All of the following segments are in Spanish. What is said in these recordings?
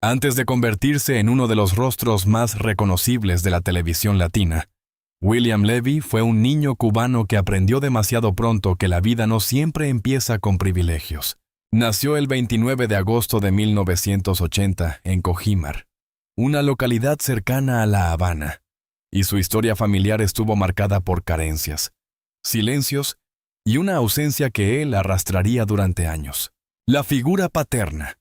Antes de convertirse en uno de los rostros más reconocibles de la televisión latina, William Levy fue un niño cubano que aprendió demasiado pronto que la vida no siempre empieza con privilegios. Nació el 29 de agosto de 1980 en Cojimar, una localidad cercana a La Habana, y su historia familiar estuvo marcada por carencias, silencios y una ausencia que él arrastraría durante años. La figura paterna.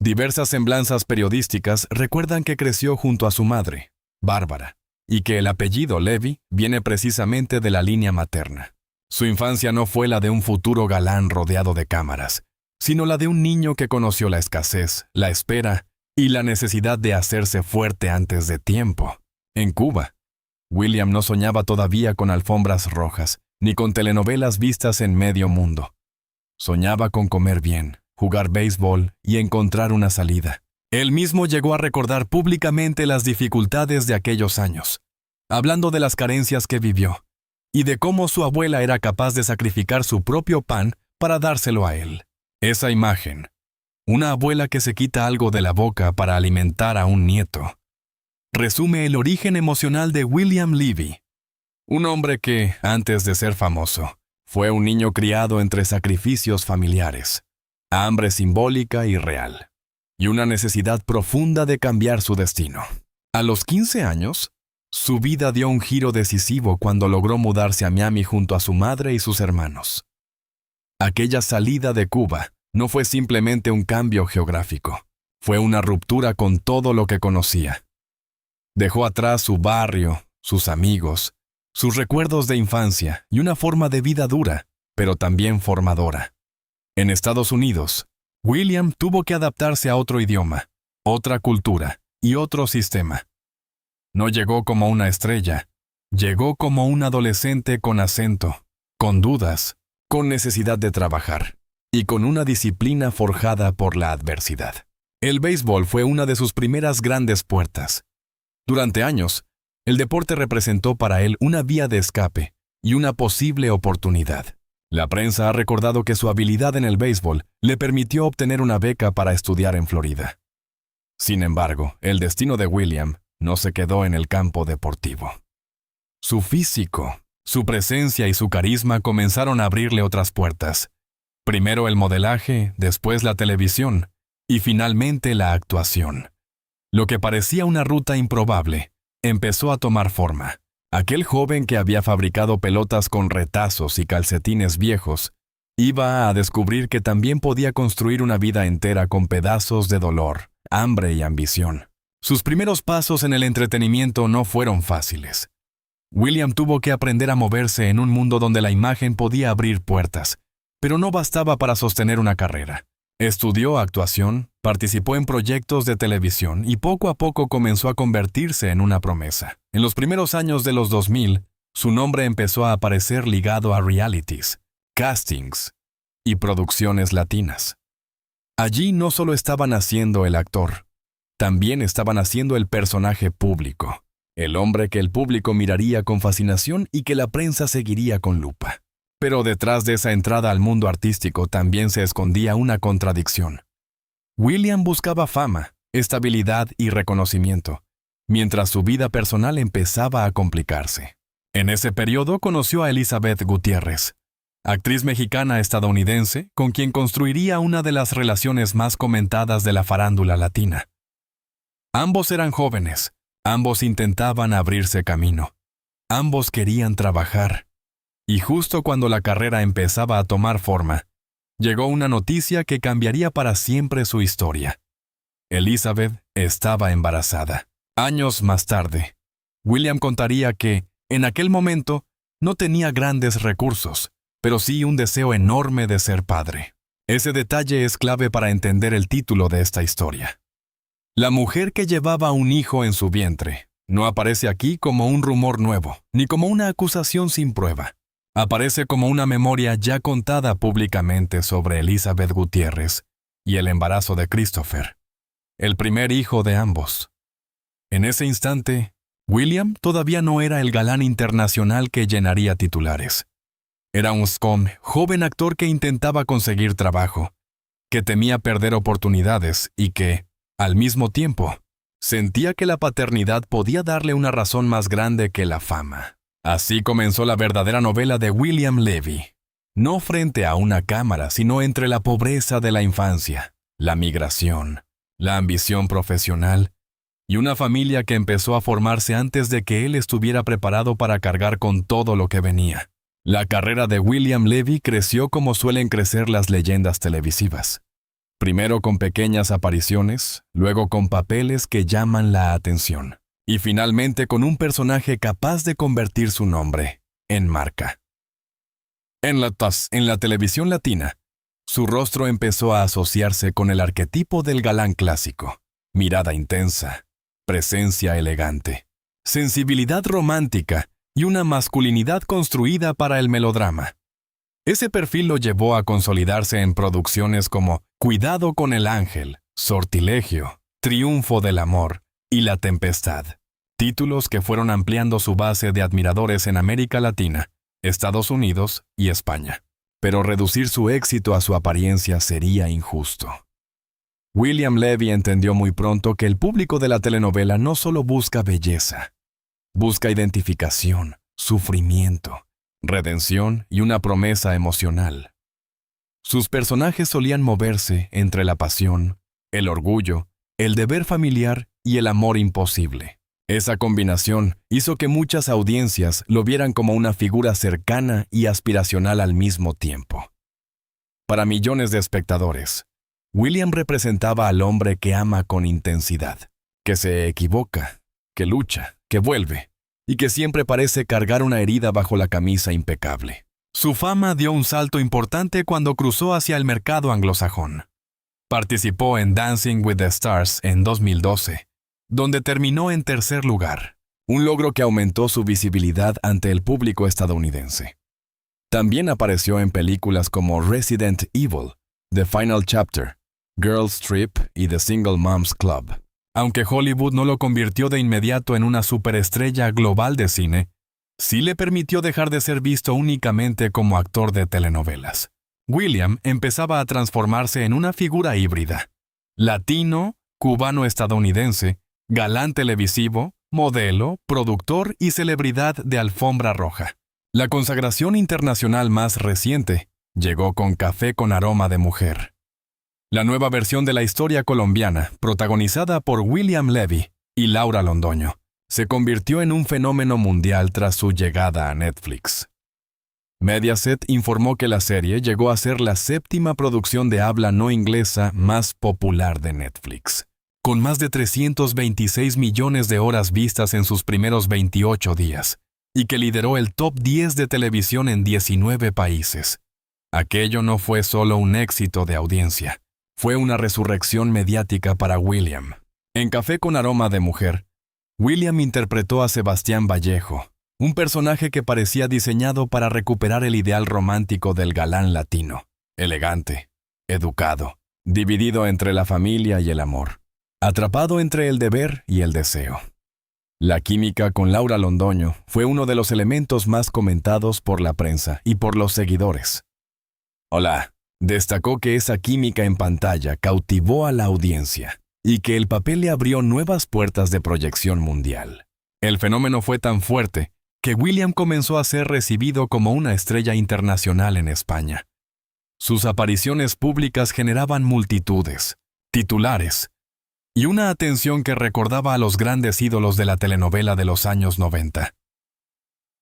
Diversas semblanzas periodísticas recuerdan que creció junto a su madre, Bárbara, y que el apellido Levy viene precisamente de la línea materna. Su infancia no fue la de un futuro galán rodeado de cámaras, sino la de un niño que conoció la escasez, la espera y la necesidad de hacerse fuerte antes de tiempo. En Cuba, William no soñaba todavía con alfombras rojas, ni con telenovelas vistas en medio mundo. Soñaba con comer bien, jugar béisbol y encontrar una salida. Él mismo llegó a recordar públicamente las dificultades de aquellos años, hablando de las carencias que vivió y de cómo su abuela era capaz de sacrificar su propio pan para dárselo a él. Esa imagen, una abuela que se quita algo de la boca para alimentar a un nieto, resume el origen emocional de William Levy, un hombre que, antes de ser famoso, fue un niño criado entre sacrificios familiares, hambre simbólica y real, y una necesidad profunda de cambiar su destino. A los 15 años, su vida dio un giro decisivo cuando logró mudarse a Miami junto a su madre y sus hermanos. Aquella salida de Cuba no fue simplemente un cambio geográfico, fue una ruptura con todo lo que conocía. Dejó atrás su barrio, sus amigos, sus recuerdos de infancia y una forma de vida dura, pero también formadora. En Estados Unidos, William tuvo que adaptarse a otro idioma, otra cultura y otro sistema. No llegó como una estrella, llegó como un adolescente con acento, con dudas, con necesidad de trabajar y con una disciplina forjada por la adversidad. El béisbol fue una de sus primeras grandes puertas. Durante años, el deporte representó para él una vía de escape y una posible oportunidad. La prensa ha recordado que su habilidad en el béisbol le permitió obtener una beca para estudiar en Florida. Sin embargo, el destino de William no se quedó en el campo deportivo. Su físico, su presencia y su carisma comenzaron a abrirle otras puertas. Primero el modelaje, después la televisión y finalmente la actuación. Lo que parecía una ruta improbable empezó a tomar forma. Aquel joven que había fabricado pelotas con retazos y calcetines viejos iba a descubrir que también podía construir una vida entera con pedazos de dolor, hambre y ambición. Sus primeros pasos en el entretenimiento no fueron fáciles. William tuvo que aprender a moverse en un mundo donde la imagen podía abrir puertas, pero no bastaba para sostener una carrera. Estudió actuación, participó en proyectos de televisión y poco a poco comenzó a convertirse en una promesa. En los primeros años de los 2000, su nombre empezó a aparecer ligado a realities, castings y producciones latinas. Allí no solo estaba naciendo el actor, también estaba naciendo el personaje público, el hombre que el público miraría con fascinación y que la prensa seguiría con lupa. Pero detrás de esa entrada al mundo artístico también se escondía una contradicción. William buscaba fama, estabilidad y reconocimiento, mientras su vida personal empezaba a complicarse. En ese periodo conoció a Elizabeth Gutiérrez, actriz mexicana-estadounidense con quien construiría una de las relaciones más comentadas de la farándula latina. Ambos eran jóvenes, ambos intentaban abrirse camino, ambos querían trabajar. Y justo cuando la carrera empezaba a tomar forma, llegó una noticia que cambiaría para siempre su historia. Elizabeth estaba embarazada. Años más tarde, William contaría que, en aquel momento, no tenía grandes recursos, pero sí un deseo enorme de ser padre. Ese detalle es clave para entender el título de esta historia. La mujer que llevaba un hijo en su vientre no aparece aquí como un rumor nuevo, ni como una acusación sin prueba. Aparece como una memoria ya contada públicamente sobre Elizabeth Gutiérrez y el embarazo de Christopher, el primer hijo de ambos. En ese instante, William todavía no era el galán internacional que llenaría titulares. Era un joven actor que intentaba conseguir trabajo, que temía perder oportunidades y que, Al mismo tiempo, sentía que la paternidad podía darle una razón más grande que la fama. Así comenzó la verdadera novela de William Levy. No frente a una cámara, sino entre la pobreza de la infancia, la migración, la ambición profesional y una familia que empezó a formarse antes de que él estuviera preparado para cargar con todo lo que venía. La carrera de William Levy creció como suelen crecer las leyendas televisivas. Primero con pequeñas apariciones, luego con papeles que llaman la atención, y finalmente con un personaje capaz de convertir su nombre en marca. En la televisión latina, su rostro empezó a asociarse con el arquetipo del galán clásico: mirada intensa, presencia elegante, sensibilidad romántica y una masculinidad construida para el melodrama. Ese perfil lo llevó a consolidarse en producciones como Cuidado con el ángel, Sortilegio, Triunfo del amor y La tempestad, títulos que fueron ampliando su base de admiradores en América Latina, Estados Unidos y España. Pero reducir su éxito a su apariencia sería injusto. William Levy entendió muy pronto que el público de la telenovela no solo busca belleza, busca identificación, sufrimiento, redención y una promesa emocional. Sus personajes solían moverse entre la pasión, el orgullo, el deber familiar y el amor imposible. Esa combinación hizo que muchas audiencias lo vieran como una figura cercana y aspiracional al mismo tiempo. Para millones de espectadores, William representaba al hombre que ama con intensidad, que se equivoca, que lucha, que vuelve, y que siempre parece cargar una herida bajo la camisa impecable. Su fama dio un salto importante cuando cruzó hacia el mercado anglosajón. Participó en Dancing with the Stars en 2012, donde terminó en tercer lugar, un logro que aumentó su visibilidad ante el público estadounidense. También apareció en películas como Resident Evil, The Final Chapter, Girls Trip y The Single Moms Club. Aunque Hollywood no lo convirtió de inmediato en una superestrella global de cine, sí le permitió dejar de ser visto únicamente como actor de telenovelas. William empezaba a transformarse en una figura híbrida: latino, cubano-estadounidense, galán televisivo, modelo, productor y celebridad de alfombra roja. La consagración internacional más reciente llegó con Café con aroma de mujer, la nueva versión de la historia colombiana, protagonizada por William Levy y Laura Londoño. Se convirtió en un fenómeno mundial tras su llegada a Netflix. Mediaset informó que la serie llegó a ser la séptima producción de habla no inglesa más popular de Netflix, con más de 326 millones de horas vistas en sus primeros 28 días, y que lideró el top 10 de televisión en 19 países. Aquello no fue solo un éxito de audiencia, fue una resurrección mediática para William. En Café con aroma de mujer, William interpretó a Sebastián Vallejo, un personaje que parecía diseñado para recuperar el ideal romántico del galán latino: elegante, educado, dividido entre la familia y el amor, atrapado entre el deber y el deseo. La química con Laura Londoño fue uno de los elementos más comentados por la prensa y por los seguidores. Hola, destacó que esa química en pantalla cautivó a la audiencia y que el papel le abrió nuevas puertas de proyección mundial. El fenómeno fue tan fuerte que William comenzó a ser recibido como una estrella internacional en España. Sus apariciones públicas generaban multitudes, titulares, y una atención que recordaba a los grandes ídolos de la telenovela de los años 90.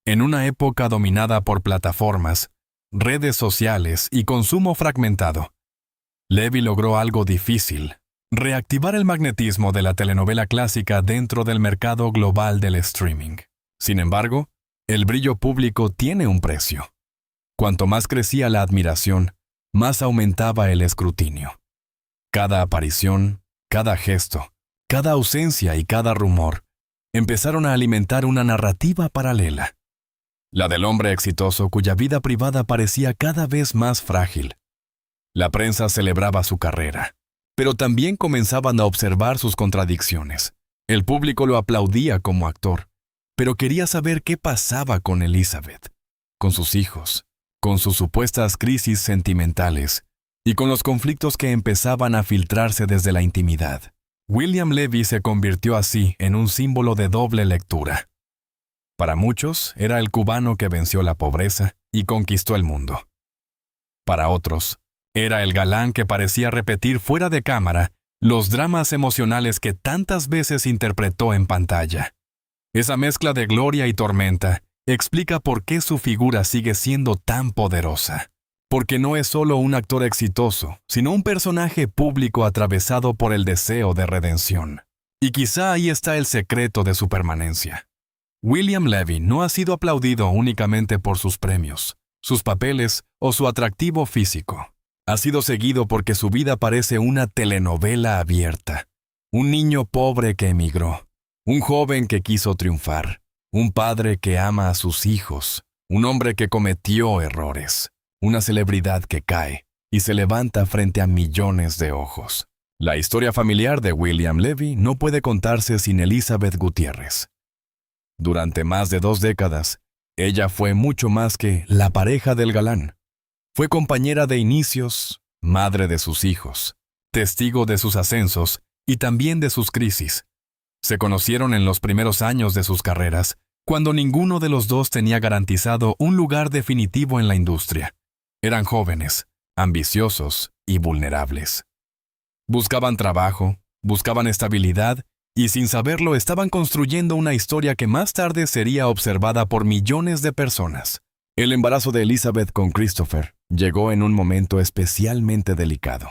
En una época dominada por plataformas, redes sociales y consumo fragmentado, Levy logró algo difícil: reactivar el magnetismo de la telenovela clásica dentro del mercado global del streaming. Sin embargo, el brillo público tiene un precio. Cuanto más crecía la admiración, más aumentaba el escrutinio. Cada aparición, cada gesto, cada ausencia y cada rumor empezaron a alimentar una narrativa paralela. La del hombre exitoso cuya vida privada parecía cada vez más frágil. La prensa celebraba su carrera, pero también comenzaban a observar sus contradicciones. El público lo aplaudía como actor, pero quería saber qué pasaba con Elizabeth, con sus hijos, con sus supuestas crisis sentimentales y con los conflictos que empezaban a filtrarse desde la intimidad. William Levy se convirtió así en un símbolo de doble lectura. Para muchos, era el cubano que venció la pobreza y conquistó el mundo. Para otros, era el galán que parecía repetir fuera de cámara los dramas emocionales que tantas veces interpretó en pantalla. Esa mezcla de gloria y tormenta explica por qué su figura sigue siendo tan poderosa. Porque no es solo un actor exitoso, sino un personaje público atravesado por el deseo de redención. Y quizá ahí está el secreto de su permanencia. William Levy no ha sido aplaudido únicamente por sus premios, sus papeles o su atractivo físico. Ha sido seguido porque su vida parece una telenovela abierta. Un niño pobre que emigró, un joven que quiso triunfar, un padre que ama a sus hijos, un hombre que cometió errores, una celebridad que cae y se levanta frente a millones de ojos. La historia familiar de William Levy no puede contarse sin Elizabeth Gutiérrez. Durante más de 2 décadas, ella fue mucho más que la pareja del galán. Fue compañera de inicios, madre de sus hijos, testigo de sus ascensos y también de sus crisis. Se conocieron en los primeros años de sus carreras, cuando ninguno de los dos tenía garantizado un lugar definitivo en la industria. Eran jóvenes, ambiciosos y vulnerables. Buscaban trabajo, buscaban estabilidad y sin saberlo estaban construyendo una historia que más tarde sería observada por millones de personas. El embarazo de Elizabeth con Christopher llegó en un momento especialmente delicado.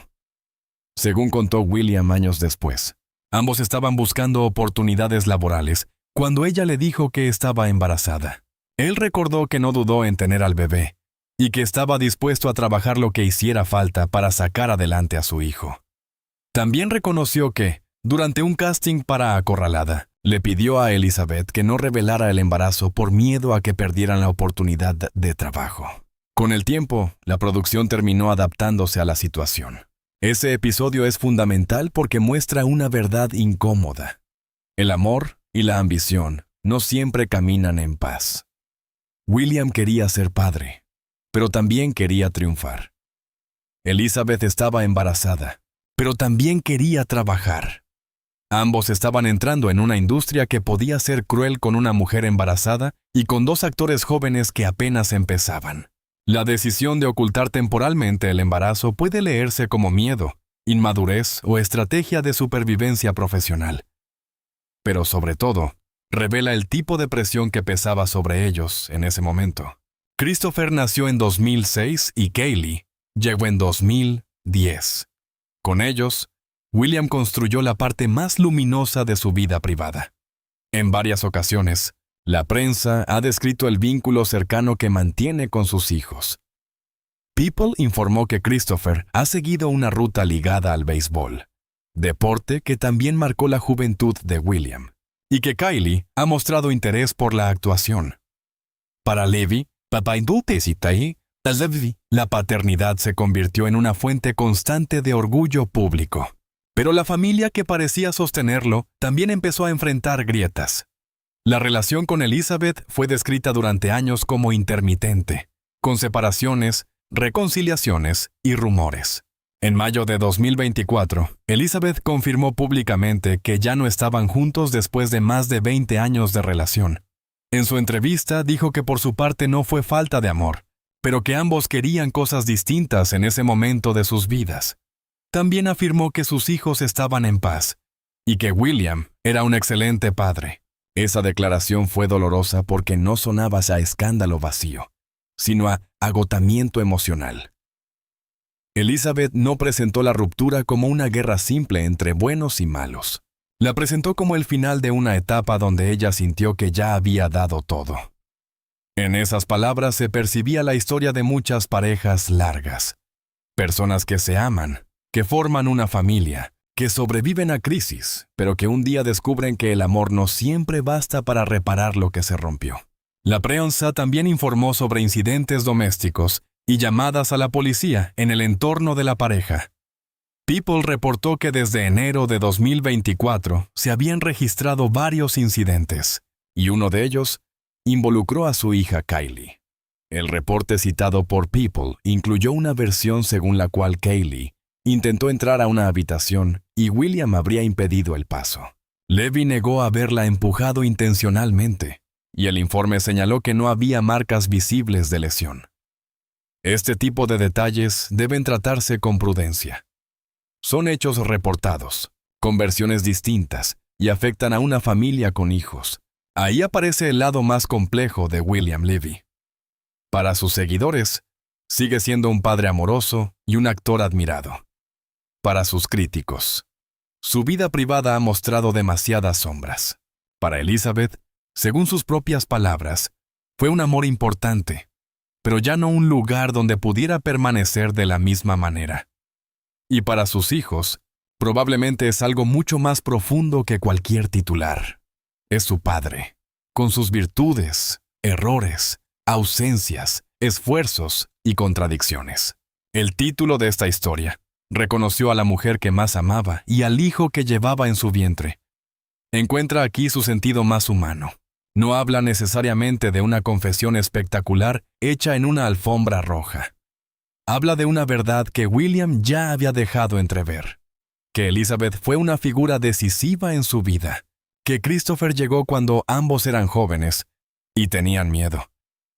Según contó William años después, ambos estaban buscando oportunidades laborales cuando ella le dijo que estaba embarazada. Él recordó que no dudó en tener al bebé y que estaba dispuesto a trabajar lo que hiciera falta para sacar adelante a su hijo. También reconoció que, durante un casting para Acorralada, le pidió a Elizabeth que no revelara el embarazo por miedo a que perdieran la oportunidad de trabajo. Con el tiempo, la producción terminó adaptándose a la situación. Ese episodio es fundamental porque muestra una verdad incómoda. El amor y la ambición no siempre caminan en paz. William quería ser padre, pero también quería triunfar. Elizabeth estaba embarazada, pero también quería trabajar. Ambos estaban entrando en una industria que podía ser cruel con una mujer embarazada y con 2 actores jóvenes que apenas empezaban. La decisión de ocultar temporalmente el embarazo puede leerse como miedo, inmadurez o estrategia de supervivencia profesional. Pero sobre todo, revela el tipo de presión que pesaba sobre ellos en ese momento. Christopher nació en 2006 y Kaylee llegó en 2010. Con ellos, William construyó la parte más luminosa de su vida privada. En varias ocasiones, la prensa ha descrito el vínculo cercano que mantiene con sus hijos. People informó que Christopher ha seguido una ruta ligada al béisbol, deporte que también marcó la juventud de William, y que Kylie ha mostrado interés por la actuación. Para Levy, la paternidad se convirtió en una fuente constante de orgullo público. Pero la familia que parecía sostenerlo también empezó a enfrentar grietas. La relación con Elizabeth fue descrita durante años como intermitente, con separaciones, reconciliaciones y rumores. En mayo de 2024, Elizabeth confirmó públicamente que ya no estaban juntos después de más de 20 años de relación. En su entrevista dijo que por su parte no fue falta de amor, pero que ambos querían cosas distintas en ese momento de sus vidas. También afirmó que sus hijos estaban en paz y que William era un excelente padre. Esa declaración fue dolorosa porque no sonaba a escándalo vacío, sino a agotamiento emocional. Elizabeth no presentó la ruptura como una guerra simple entre buenos y malos. La presentó como el final de una etapa donde ella sintió que ya había dado todo. En esas palabras se percibía la historia de muchas parejas largas. Personas que se aman, que forman una familia, que sobreviven a crisis, pero que un día descubren que el amor no siempre basta para reparar lo que se rompió. La prensa también informó sobre incidentes domésticos y llamadas a la policía en el entorno de la pareja. People reportó que desde enero de 2024 se habían registrado varios incidentes, y uno de ellos involucró a su hija Kylie. El reporte citado por People incluyó una versión según la cual Kaylee intentó entrar a una habitación y William habría impedido el paso. Levy negó haberla empujado intencionalmente, y el informe señaló que no había marcas visibles de lesión. Este tipo de detalles deben tratarse con prudencia. Son hechos reportados, con versiones distintas, y afectan a una familia con hijos. Ahí aparece el lado más complejo de William Levy. Para sus seguidores, sigue siendo un padre amoroso y un actor admirado. Para sus críticos, su vida privada ha mostrado demasiadas sombras. Para Elizabeth, según sus propias palabras, fue un amor importante, pero ya no un lugar donde pudiera permanecer de la misma manera. Y para sus hijos, probablemente es algo mucho más profundo que cualquier titular. Es su padre, con sus virtudes, errores, ausencias, esfuerzos y contradicciones. El título de esta historia reconoció a la mujer que más amaba y al hijo que llevaba en su vientre. Encuentra aquí su sentido más humano. No habla necesariamente de una confesión espectacular hecha en una alfombra roja. Habla de una verdad que William ya había dejado entrever, que Elizabeth fue una figura decisiva en su vida, que Christopher llegó cuando ambos eran jóvenes y tenían miedo,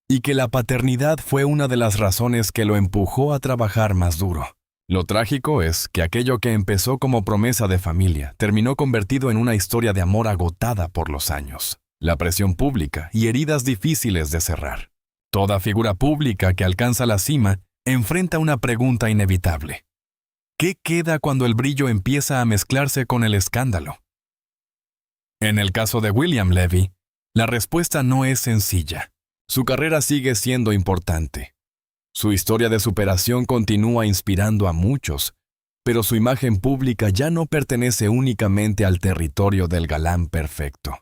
y que la paternidad fue una de las razones que lo empujó a trabajar más duro. Lo trágico es que aquello que empezó como promesa de familia terminó convertido en una historia de amor agotada por los años, la presión pública y heridas difíciles de cerrar. Toda figura pública que alcanza la cima enfrenta una pregunta inevitable. ¿Qué queda cuando el brillo empieza a mezclarse con el escándalo? En el caso de William Levy, la respuesta no es sencilla. Su carrera sigue siendo importante. Su historia de superación continúa inspirando a muchos, pero su imagen pública ya no pertenece únicamente al territorio del galán perfecto.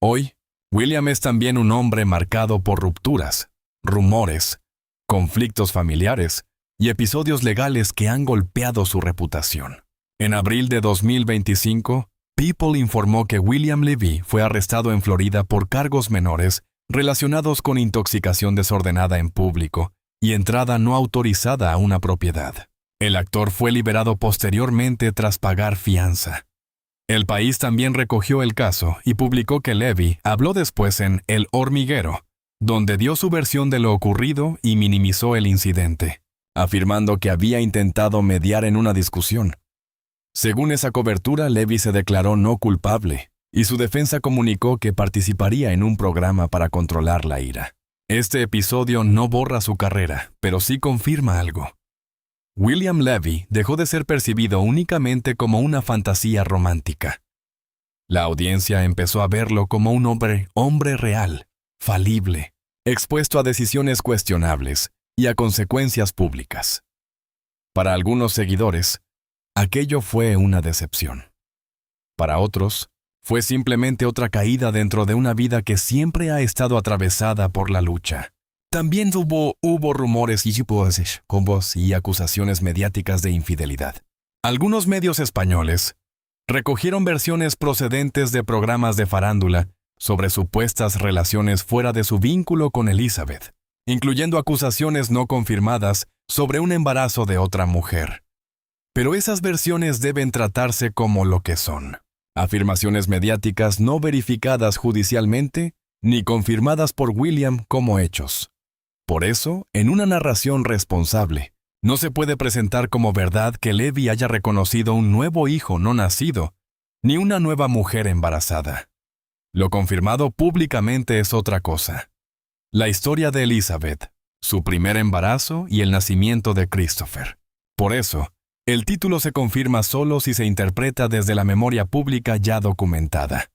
Hoy, William es también un hombre marcado por rupturas, rumores, conflictos familiares y episodios legales que han golpeado su reputación. En abril de 2025, People informó que William Levy fue arrestado en Florida por cargos menores relacionados con intoxicación desordenada en público y entrada no autorizada a una propiedad. El actor fue liberado posteriormente tras pagar fianza. El País también recogió el caso y publicó que Levy habló después en El Hormiguero, donde dio su versión de lo ocurrido y minimizó el incidente, afirmando que había intentado mediar en una discusión. Según esa cobertura, Levy se declaró no culpable, y su defensa comunicó que participaría en un programa para controlar la ira. Este episodio no borra su carrera, pero sí confirma algo. William Levy dejó de ser percibido únicamente como una fantasía romántica. La audiencia empezó a verlo como un hombre real, falible, expuesto a decisiones cuestionables y a consecuencias públicas. Para algunos seguidores, aquello fue una decepción. Para otros, fue simplemente otra caída dentro de una vida que siempre ha estado atravesada por la lucha. También hubo rumores y acusaciones mediáticas de infidelidad. Algunos medios españoles recogieron versiones procedentes de programas de farándula sobre supuestas relaciones fuera de su vínculo con Elizabeth, incluyendo acusaciones no confirmadas sobre un embarazo de otra mujer. Pero esas versiones deben tratarse como lo que son: afirmaciones mediáticas no verificadas judicialmente ni confirmadas por William como hechos. Por eso, en una narración responsable, no se puede presentar como verdad que Levy haya reconocido un nuevo hijo no nacido, ni una nueva mujer embarazada. Lo confirmado públicamente es otra cosa. La historia de Elizabeth, su primer embarazo y el nacimiento de Christopher. Por eso, el título se confirma solo si se interpreta desde la memoria pública ya documentada.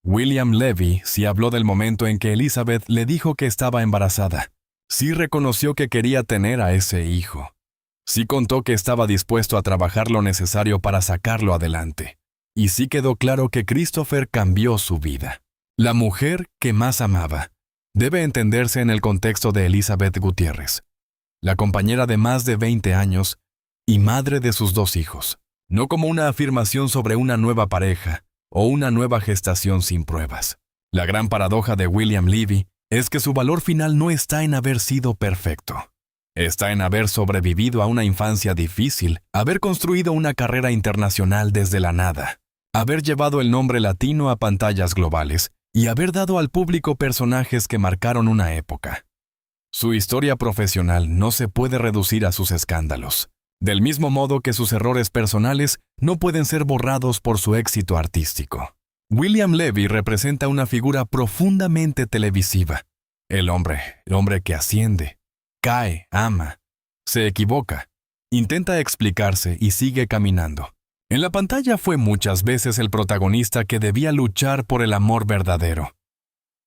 William Levy sí habló del momento en que Elizabeth le dijo que estaba embarazada. Sí reconoció que quería tener a ese hijo. Sí contó que estaba dispuesto a trabajar lo necesario para sacarlo adelante. Y sí quedó claro que Christopher cambió su vida. La mujer que más amaba debe entenderse en el contexto de Elizabeth Gutiérrez, la compañera de más de 20 años y madre de sus 2 hijos, no como una afirmación sobre una nueva pareja o una nueva gestación sin pruebas. La gran paradoja de William Levy es que su valor final no está en haber sido perfecto. Está en haber sobrevivido a una infancia difícil, haber construido una carrera internacional desde la nada, haber llevado el nombre latino a pantallas globales y haber dado al público personajes que marcaron una época. Su historia profesional no se puede reducir a sus escándalos, del mismo modo que sus errores personales no pueden ser borrados por su éxito artístico. William Levy representa una figura profundamente televisiva. El hombre que asciende, cae, ama, se equivoca, intenta explicarse y sigue caminando. En la pantalla fue muchas veces el protagonista que debía luchar por el amor verdadero.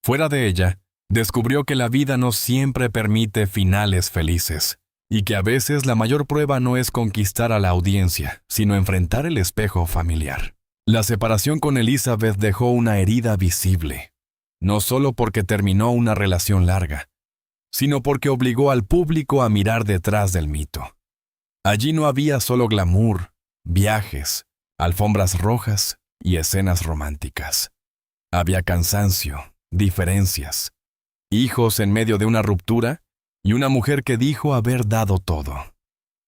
Fuera de ella, descubrió que la vida no siempre permite finales felices, y que a veces la mayor prueba no es conquistar a la audiencia, sino enfrentar el espejo familiar. La separación con Elizabeth dejó una herida visible, no solo porque terminó una relación larga, sino porque obligó al público a mirar detrás del mito. Allí no había solo glamour, viajes, alfombras rojas y escenas románticas. Había cansancio, diferencias, hijos en medio de una ruptura y una mujer que dijo haber dado todo.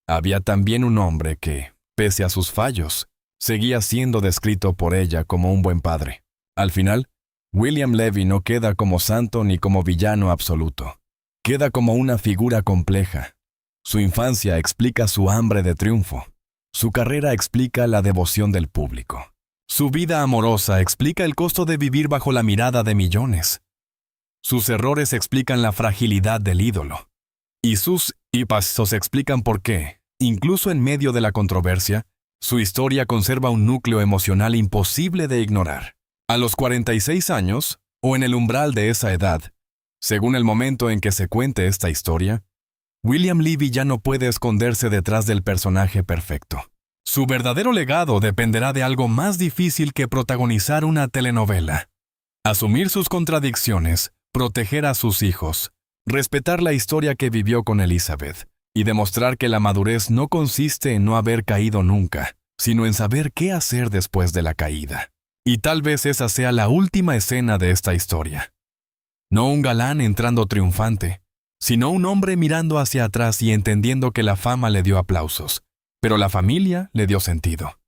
Había también un hombre que, pese a sus fallos, seguía siendo descrito por ella como un buen padre. Al final, William Levy no queda como santo ni como villano absoluto. Queda como una figura compleja. Su infancia explica su hambre de triunfo. Su carrera explica la devoción del público. Su vida amorosa explica el costo de vivir bajo la mirada de millones. Sus errores explican la fragilidad del ídolo. Y sus pasos explican por qué, incluso en medio de la controversia, su historia conserva un núcleo emocional imposible de ignorar. A los 46 años, o en el umbral de esa edad, según el momento en que se cuente esta historia, William Levy ya no puede esconderse detrás del personaje perfecto. Su verdadero legado dependerá de algo más difícil que protagonizar una telenovela. Asumir sus contradicciones, proteger a sus hijos, respetar la historia que vivió con Elizabeth y demostrar que la madurez no consiste en no haber caído nunca, sino en saber qué hacer después de la caída. Y tal vez esa sea la última escena de esta historia. No un galán entrando triunfante, sino un hombre mirando hacia atrás y entendiendo que la fama le dio aplausos, pero la familia le dio sentido.